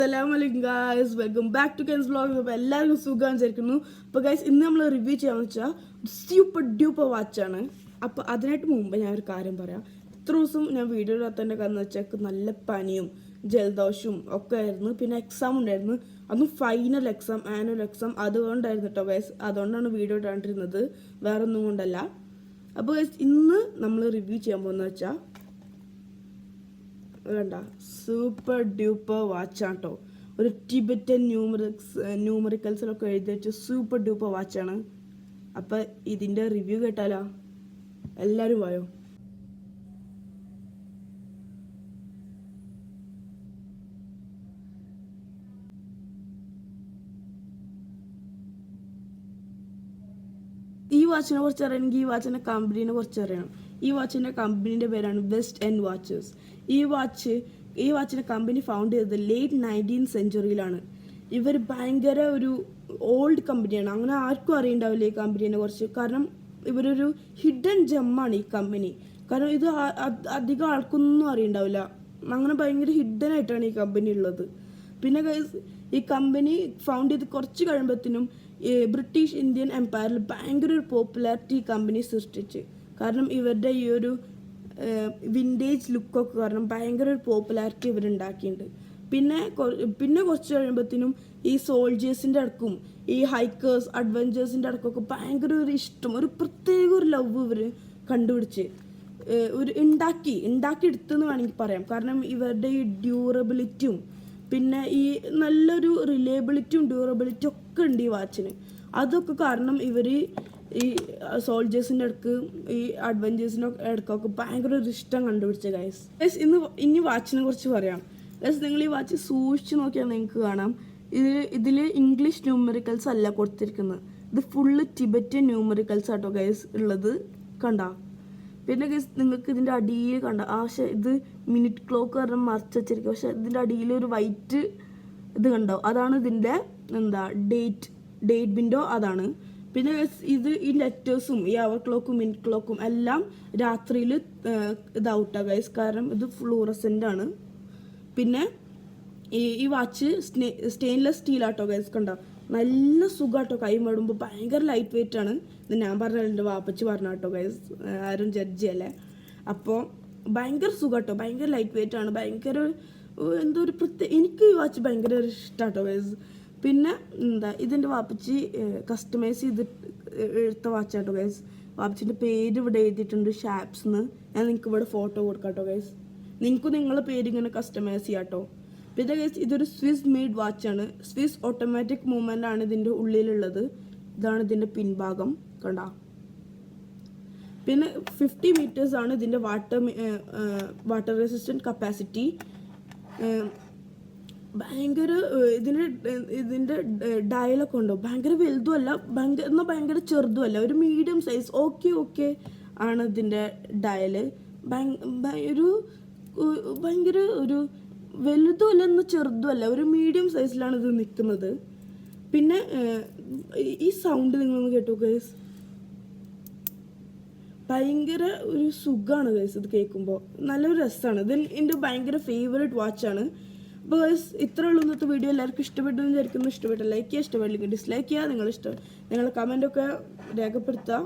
Assalamualaikum guys, welcome back to Ken's vlog. അപ്പോൾ എല്ലാവർക്കും സുഖം വിചാരിക്കുന്നു. അപ്പോൾ ഗൈസ് ഇന്ന് നമ്മൾ റിവ്യൂ ചെയ്യാന്ന് വെച്ചാൽ സൂപ്പർ ഡ്യൂപ്പർ വാച്ചാണ്. അപ്പോൾ അതിനായിട്ട് മുമ്പ് ഞാൻ ഒരു കാര്യം പറയാം. ഇത്ര ദിവസം ഞാൻ വീഡിയോ ഇടാത്തതിൻ്റെ കാരണം വെച്ചാൽ നല്ല പനിയും ജലദോഷവും ഒക്കെ ആയിരുന്നു. പിന്നെ എക്സാം ഉണ്ടായിരുന്നു, അതും ഫൈനൽ എക്സാം, ആനുവൽ എക്സാം. അതുകൊണ്ടായിരുന്നു കേട്ടോ ഗൈസ്, അതുകൊണ്ടാണ് വീഡിയോ ഇടാണ്ടിരുന്നത്, വേറെ ഒന്നും കൊണ്ടല്ല. അപ്പോൾ ഗൈസ് ഇന്ന് നമ്മൾ റിവ്യൂ ചെയ്യാൻ പോകുന്നത് വെച്ചാൽ വേണ്ട സൂപ്പർ ഡ്യൂപ്പർ വാച്ചാണ് കേട്ടോ. ഒരു ടിബറ്റൻ ന്യൂമറിക്കൽസിലൊക്കെ എഴുതി വെച്ച സൂപ്പർ ഡ്യൂപ്പർ വാച്ചാണ്. അപ്പം ഇതിൻ്റെ റിവ്യൂ കേട്ടാലോ? എല്ലാവരും വായോ. ഈ വാച്ചിനെ കുറിച്ച് അറിയണമെങ്കിൽ ഈ വാച്ചിൻ്റെ കമ്പനീനെ കുറിച്ച് അറിയണം. ഈ വാച്ചിൻ്റെ കമ്പനീൻ്റെ പേരാണ് വെസ്റ്റ് എൻഡ് വാച്ചസ്. ഈ വാച്ചിൻ്റെ കമ്പനി ഫൗണ്ട് ചെയ്തത് ലേറ്റ് 19th സെഞ്ച്വറിയിലാണ്. ഇവർ ഭയങ്കര ഒരു ഓൾഡ് കമ്പനിയാണ്. അങ്ങനെ ആർക്കും അറിയണ്ടാവില്ല ഈ കമ്പനീനെ കുറിച്ച്. കാരണം ഇവരൊരു ഹിഡൻ ജെമ്മാണ് ഈ കമ്പനി. കാരണം ഇത് അധികം ആൾക്കൊന്നും അറിയണ്ടാവില്ല. അങ്ങനെ ഭയങ്കര ഹിഡൻ ആയിട്ടാണ് ഈ കമ്പനി ഉള്ളത്. പിന്നെ ഈ കമ്പനി ഫൗണ്ട് ചെയ്ത് കുറച്ച് കഴിയുമ്പോഴത്തേനും ബ്രിട്ടീഷ് ഇന്ത്യൻ എംപയറിൽ ഭയങ്കര ഒരു പോപ്പുലാരിറ്റി ഈ കമ്പനി സൃഷ്ടിച്ച്. കാരണം ഇവരുടെ ഈ ഒരു വിൻറ്റേജ് ലുക്കൊക്കെ കാരണം ഭയങ്കര ഒരു പോപ്പുലാരിറ്റി ഇവരുണ്ടാക്കിയിട്ടുണ്ട്. പിന്നെ കുറച്ച് കഴിയുമ്പോഴത്തേനും ഈ സോൾജേഴ്സിൻ്റെ അടുക്കും ഈ ഹൈക്കേഴ്സ് അഡ്വഞ്ചേഴ്സിൻ്റെ അടുക്കൊക്കെ ഭയങ്കര ഒരു ഇഷ്ടം, ഒരു പ്രത്യേക ഒരു ലവ് ഇവർ കണ്ടുപിടിച്ച് ഒരു ഉണ്ടാക്കി എടുത്തെന്ന് വേണമെങ്കിൽ പറയാം. കാരണം ഇവരുടെ ഈ ഡ്യൂറബിലിറ്റിയും പിന്നെ ഈ നല്ലൊരു റിലയബിലിറ്റിയും ഡ്യൂറബിലിറ്റിയും ഒക്കെ ഉണ്ട് ഈ വാച്ചിന്. അതൊക്കെ കാരണം ഇവർ ഈ സോൾജേഴ്സിൻ്റെ അടുക്ക് ഈ അഡ്വഞ്ചേഴ്സിൻ്റെ അടുക്കൊക്കെ ഭയങ്കര ഒരു ഇഷ്ടം കണ്ടുപിടിച്ച ഗൈസ്. ഇനി വാച്ചിനെ കുറിച്ച് പറയാം ഗൈസ്. നിങ്ങൾ ഈ വാച്ച് സൂക്ഷിച്ച് നോക്കിയാൽ നിങ്ങൾക്ക് കാണാം, ഇതിൽ ഇംഗ്ലീഷ് ന്യൂമറിക്കൽസ് അല്ല കൊടുത്തിരിക്കുന്നത്. ഇത് ഫുള്ള് ടിബറ്റൻ ന്യൂമറിക്കൽസ് ആട്ടോ ഗൈസ് ഉള്ളത്, കണ്ട. പിന്നെ ഗൈസ് നിങ്ങൾക്ക് ഇതിൻ്റെ അടിയിൽ കണ്ട പക്ഷേ ഇത് മിനിറ്റ് ക്ലോക്ക് കാരണം മറച്ച് വെച്ചിരിക്കും. പക്ഷെ ഇതിൻ്റെ അടിയിൽ ഒരു വൈറ്റ് ഇത് കണ്ടോ, അതാണ് ഇതിൻ്റെ ഡേറ്റ് വിൻഡോ, അതാണ്. പിന്നെ ഈ ലെറ്റേഴ്സും ഈ അവർ ക്ലോക്കും മിനിറ്റ് ക്ലോക്കും എല്ലാം രാത്രിയിൽ ഇതാവട്ടാ ഗൈസ്, കാരണം ഇത് ഫ്ലൂറസെൻ്റ് ആണ്. പിന്നെ ഈ വാച്ച് സ്റ്റെയിൻലെസ് സ്റ്റീലാട്ടോ ഗൈസ്, കണ്ടോ നല്ല സുഖമാട്ടോ, കൈ മടുമ്പോൾ ഭയങ്കര ലൈറ്റ് വെയിറ്റ് ആണ്. ഇത് ഞാൻ പറഞ്ഞ എൻ്റെ വാപ്പച്ച് പറഞ്ഞ കേട്ടോ ഗൈസ്, ആരും ജഡ്ജി അല്ലേ. അപ്പോൾ ഭയങ്കര സുഖമാട്ടോ, ഭയങ്കര ലൈറ്റ് വെയിറ്റ് ആണ്, ഭയങ്കര എന്തോ ഒരു എനിക്ക് ഈ വാച്ച് ഭയങ്കര ഇഷ്ടമാട്ടോ ഗൈസ്. പിന്നെ ഇതിൻ്റെ വാപ്പച്ചി കസ്റ്റമൈസ് ചെയ്ത് എടുത്ത വാച്ചാട്ടോ ഗൈസ്. വാപ്പച്ചിൻ്റെ പേര് ഇവിടെ എഴുതിയിട്ടുണ്ട്, ഷാപ്സ് എന്ന്. ഞാൻ നിങ്ങൾക്ക് ഇവിടെ ഫോട്ടോ കൊടുക്കാം കേട്ടോ ഗൈസ്. നിങ്ങൾക്ക് നിങ്ങളുടെ പേര് ഇങ്ങനെ കസ്റ്റമൈസ് ചെയ്യാം കേട്ടോ. പിന്നെ ഗൈസ് ഇതൊരു സ്വിസ് മെയ്ഡ് വാച്ചാണ്. സ്വിസ് ഓട്ടോമാറ്റിക് മൂവ്മെൻ്റ് ആണ് ഇതിൻ്റെ ഉള്ളിലുള്ളത്. ഇതാണ് ഇതിൻ്റെ പിൻഭാഗം, കണ്ട. പിന്നെ 50 meters ആണ് ഇതിൻ്റെ വാട്ടർ റെസിസ്റ്റൻറ്റ് കപ്പാസിറ്റി. ഭയങ്കര ഇതിൻ്റെ ഡയലൊക്കെ ഉണ്ടോ, ഭയങ്കര വലുതും അല്ല എന്നാൽ ഭയങ്കര ചെറുതും അല്ല, ഒരു മീഡിയം സൈസ് ഓക്കെ ആണ് ഇതിൻ്റെ ഡയല്. ഭയങ്കര ഒരു വലുതും അല്ല എന്നാൽ ചെറുതും അല്ല, ഒരു മീഡിയം സൈസിലാണ് ഇത് നിൽക്കുന്നത്. പിന്നെ ഈ സൗണ്ട് നിങ്ങളൊന്ന് കേട്ടോ ഗൈസ്, ഭയങ്കര ഒരു സുഖമാണ് ഗൈസ് ഇത് കേൾക്കുമ്പോൾ, നല്ലൊരു രസമാണ്. ഇത് എൻ്റെ ഭയങ്കര ഫേവറേറ്റ് വാച്ചാണ്. അപ്പോൾ ഗൈസ് ഇത്ര ഉള്ളൂ ഇന്നത്തെ വീഡിയോ. എല്ലാവർക്കും ഇഷ്ടപ്പെട്ടു എന്ന് വിചാരിക്കുന്നു. ഇഷ്ടപ്പെട്ട ലൈക്ക് ചെയ്യുക, ഇഷ്ടപ്പെട്ടില്ലെങ്കിൽ ഡിസ്ലൈക്ക് ചെയ്യുക. നിങ്ങളുടെ കമൻറ്റൊക്കെ രേഖപ്പെടുത്തുക.